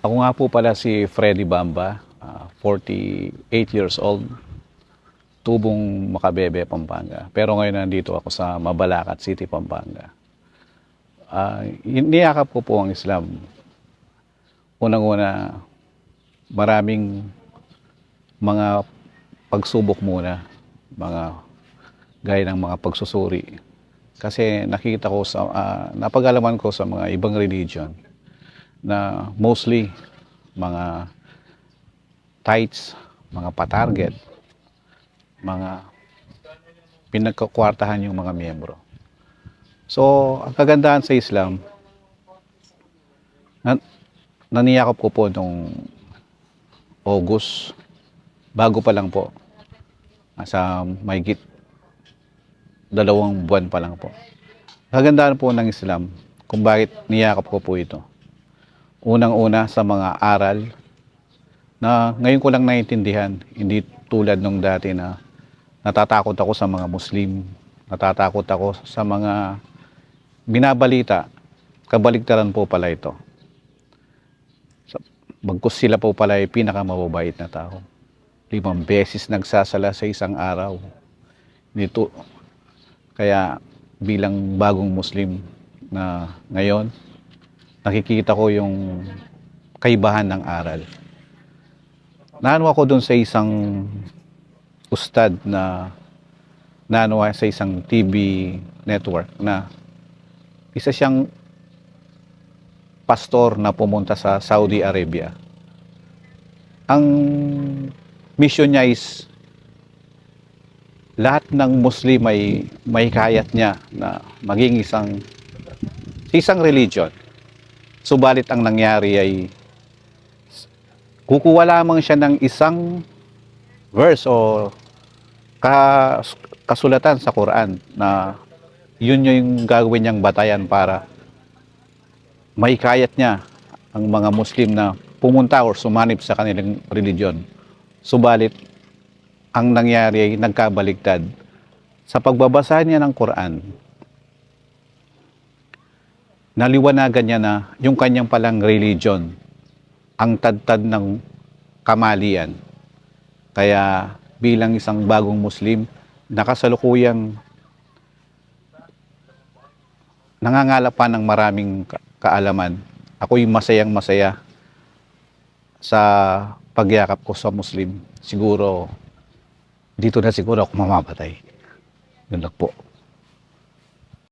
Ako nga po pala si Freddy Bamba, 48 years old, tubong Makabebe, Pampanga. Pero ngayon nandito ako sa Mabalacat City, Pampanga. Niyakap ko po ang Islam. Unang-una, maraming mga pagsubok muna, mga gaya ng mga pagsusuri. Kasi nakita ko napag-alaman ko sa mga ibang religion na mostly mga tithes, mga patarget, mga pinagkakwartahan yung mga miyembro. So, ang kagandahan sa Islam, naniyakap ko po nung August, bago pa lang po, sa mahigit 2 buwan pa lang po. Kagandahan po ng Islam, kung bakit niyakap ko po ito. Unang-una sa mga aral na ngayon ko lang naiintindihan, hindi tulad nung dati na natatakot ako sa mga Muslim, natatakot ako sa mga binabalita. Kabaligtaran po pala ito. Bagkus sila po pala ay pinakamababait na tao. 5 beses nagsasala sa isang araw. Nito, kaya bilang bagong Muslim na ngayon, nakikita ko yung kaibahan ng aral. Naano ako dun sa isang ustad na naano sa isang TV network na isa siyang pastor na pumunta sa Saudi Arabia. Ang mission niya is lahat ng Muslim ay may kayat niya na maging isang religion. Subalit ang nangyari ay kukuha lamang siya ng isang verse o kasulatan sa Quran na yun yung gagawin niyang batayan para may kayat niya ang mga Muslim na pumunta or sumanib sa kanilang religion. Subalit ang nangyari ay nagkabaligtad. Sa pagbabasa niya ng Quran, naliwanagan niya na yung kanyang palang religion ang tadtad ng kamalian. Kaya bilang isang bagong Muslim, nakasalukuyang nangangalap pa ng maraming kaalaman. Ako'y masayang-masaya sa pagyakap ko sa Muslim. Siguro, dito na siguro ako mamamatay. Yun lang po.